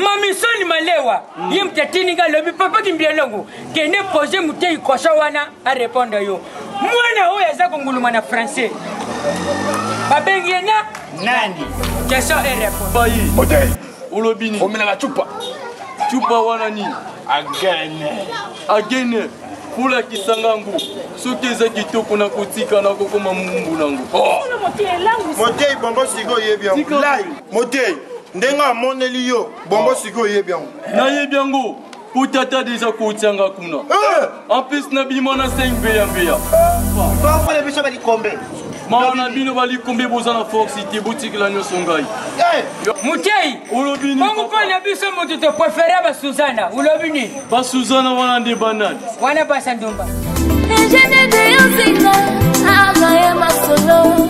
Mamisoni malewa. Yim tetini ga lobi papa kimbielongo. Kene poser mutei kosha wana a répondre yo. Mwana oya za konguluma na français. Babengi yena nani? Question et réponse. Bayi. Motei. Ulobini. Omena la chupa. Chupa wana nini? Agene. Agene. Kula kisangangu. Sokeza kitoko na kotika na kokoma mumbu nangu. Motei bombo siko yebia. Lai. Motei. Ndenga moneli yo. Bombo siko yebia. Na yebiango. Potata déjà kotianga kuna. En plus na bima na 5 mbeya. Ba fale biso bali kombe. Maana bino bali kombe bozana force ite boutique la nyoso ngai. Mutei. Ulobini. Bongo kona biso moto te préféré ba Suzana. Ulobini. Ba Suzana wana nde banane. Wana ba Sandumba. Ejene de yosinga agaye masolo.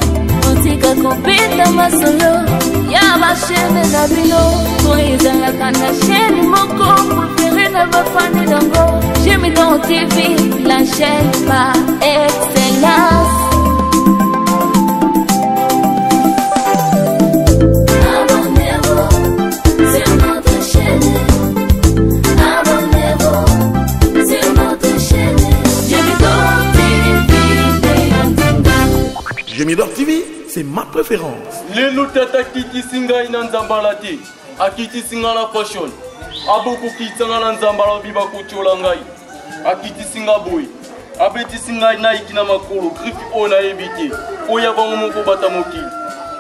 Otika kompita masolo. Ya ba shene na bino. Koiza la kana shene moko. Préféré na ba fani dango. J'aime dans TV la chaîne par excellence. Gemidor TV, c'est ma préférence. Lelo tata kiti singa ina nzambala te. Akiti singa na fashion. Aboko kitanga na nzambala biba kuchola ngai. Akiti singa boy. Abeti singa na ikina makolo. Grifi ona ebite. Oya bango moko bata mokili.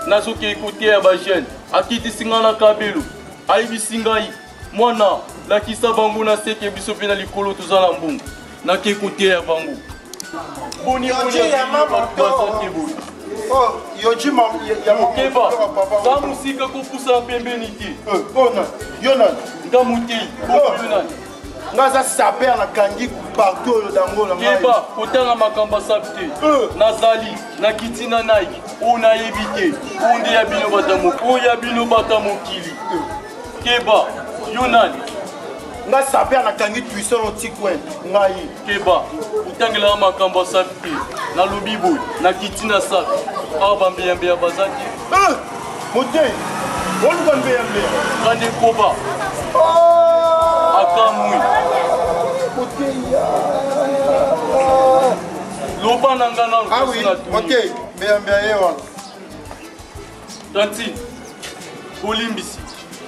Nasoke écouter ya ba jeune. Akiti singa na kabelo. Aibi singa yi. Mwana la kisa bango na seke biso pe na likolo tozala mbungu. Na ke écouter ya bango. Boni ya mama to. Oh, yoji mam ya Keba. Za musika kopusa pembeni te. Bona. Yonan. Nga mutei. Yonan. Ngaza saper na kangi partout dans le ngai. Keba, kotanga makamba sabte. Nazali, na kitina Nike. Ona ebite. Onde ya bino batamo. Oya bino batamo kili. Keba, Yonan. Nga saper na kangi puissant otikwen ngai. Keba, utangela makamba sabte. Na lobibo, na kitina sa. Awa bambeyambe ya bazaki. Motei. Wolu bambeyambe. Kande koba. Akamui. Loba nangana. Ah oui, Motei. Beyambe yewa. Tanti. Olimbisi.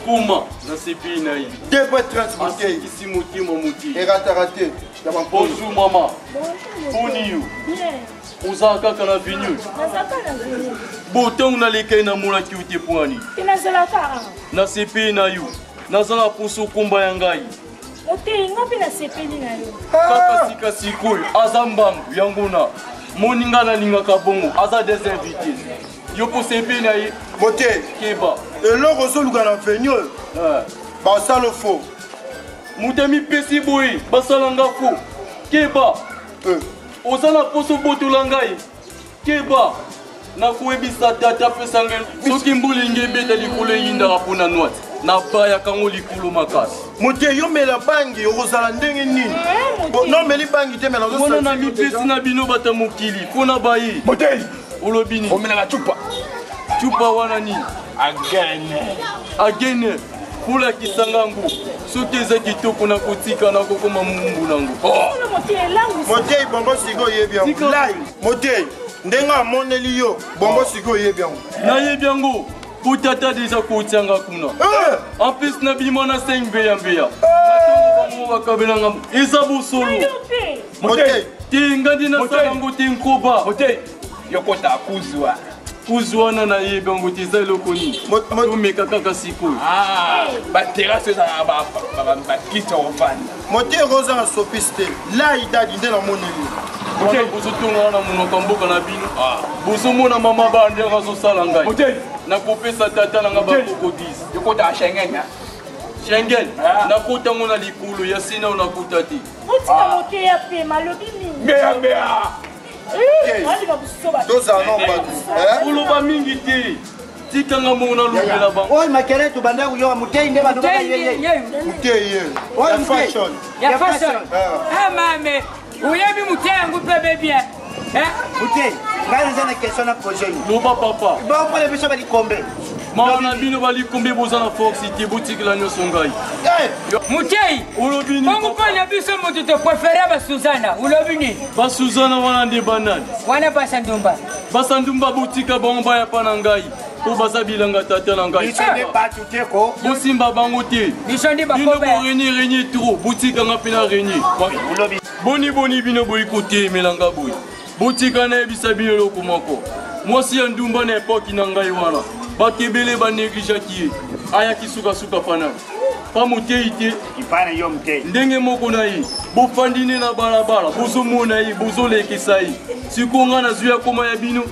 Kuma na sepi na yi. Debout transporter. Ici moti mon moti. Raté. Bonjour maman. Boniyo. Uza kaka na vinyo. Botong na lekay na mula ki uti puani. Inazalaka. Na sepi na yu. Nazala puso kumba ya ngai. Ote ngapi na sepeli na yo. Kaka sika sikoy azambangu yanguna. Moninga na linga kabongo aza des invités. Yo po sepi na yi. Motei. Keba. Eloko soluka na venyo. Ba salo fo. Mutemi pesi boy basalanga fo. Keba. Ozana poso botola ngai. Keba. Na kuebisa tata pesanga. Soki mbuli ngebeta likolo yinda pona noite. Na baya kango likolo makasi. Motei yo mela bangi okozala ndenge nini? Non meli bangi te mela ozo. Mona na mipesi na bino bata mokili. Pona bayi. Motei. Ulobini. Omena la chupa. Chupa wana nini? Agene. Kula kisangangu. Sokeza kitoko na kotika na kokoma mumbu nangu. Motei bombo siko yebia. Lai. Motei. Ndenga moneli yo. Bombo siko yebia. Na yebiango. Potata déjà kotianga kuna. En plus na bima na 5 mbeya. Bango bakabela ngamu. Eza bosolo. Motei. Ngandi na salango te nkoba. Motei. Yokota kuzwa. Kuzwana na yebango te za lokoni. Tomeka kaka sikoyo. Ba terrasse za ba kita ofani. Motei roza na sopiste. Lai dadi ndena moneli. Motei bozotonga na monoko mboka na bino. Bozomona mama bande bazosala ngai. Motei. Na kopesa tata na nga bakokodisi. Yokota Schengen. Schengen. Na kota ngona likulu ya sina unakuta te. Utika Motei ya pe malobi mingi. Mbea. Doza non batu. Uloba mingi te. Tikanga mona lobela bango. Oy makere tu banda kuyo Motei nde bantu Motei ye. Oy fashion. Ya fashion. Mame. Uyebi Motei yangu pe bien. Motei. Ngana nzana question na projet. Loba papa. Ba pole biso bali kombe. mawana bino bali kombe boza na Fox City boutique la nyoso ngai Mutei ulobini bongo pona biso moto to préféré ba Suzana ulobini ba Suzana wana ndi banani wana basandumba boutique bongo baya pana ngai po bazabilanga tata na ngai bosimba bango te bino renie trop boutique nga pena renie boni bino boyi kote melanga boyi boutique na ebisa bino loko moko mwasi ya ndumba na epoki na ngai wana bakebele ba néglige ki aya kisuka fana pa Mutei te ipana yo Mutei ndenge moko na ye bofandine na balabala bozomona ye bozolekisa ye sikonga na zuya koma ya bino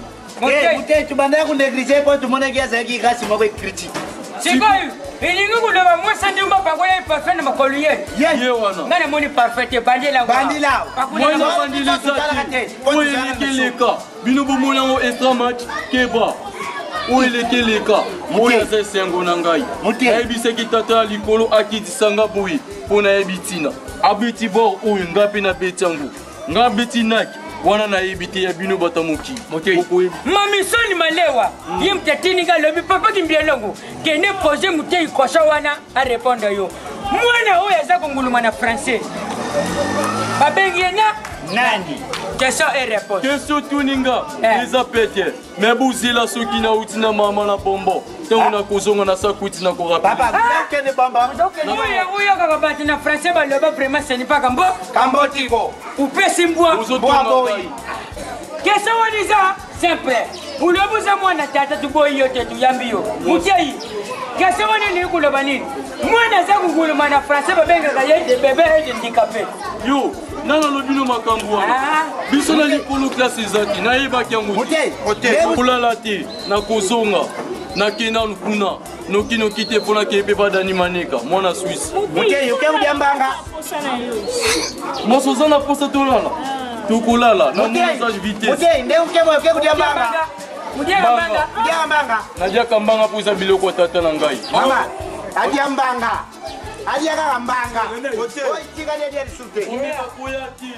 Mutei tubanda ku néglige po tumone kiasa ki kasi moko critique sikoyo ilingi kuloba mwasa ndumba pakoya parfait na makolo ye wana ngana moni parfait bandila mwana bandila zati oyelekeleka bino bomona ngo extra match keba oyelekeleka moya za sengo na ngai ayebisaki tata likolo akitisanga boyi mpona yebitina abeti bor oyo ngape na beti yango nga beti naki wana na yebite ya bino batamoki mamisoni malewa ye mtetini ga lobi papa kimbielongo kene pose Mutei kosha wana a répondre yo mwana oyo aza konguluma na français babengi yena nani question et réponse question tuninga eza pete me buzela soki na uti na mama na bombo ntango na kozonga na sakuti na korapide oyo kaka bati na français baloba vraiment ce n'est pas kambotiko upesi mbwa question wana eza simple ulobuza mwana tata tuboyi yo te tuyambi yo Mutei question wana ni kuloba nini mwana aza kunguluma na français babengaka ye de bébé et handicapé yo nana lobino makambo wana biso na likolo classe ezaki nayebaki yango kolala te na kozonga nakenda kuna noki te mpona kebe badani maneka mwana Swisse moso oza na posa tolala tokolala na message vitesse nadiaka mbanga mpo eza biloko tata na ngai Adiaga mbanga. Oi, tika dia dia disute. Oya ti.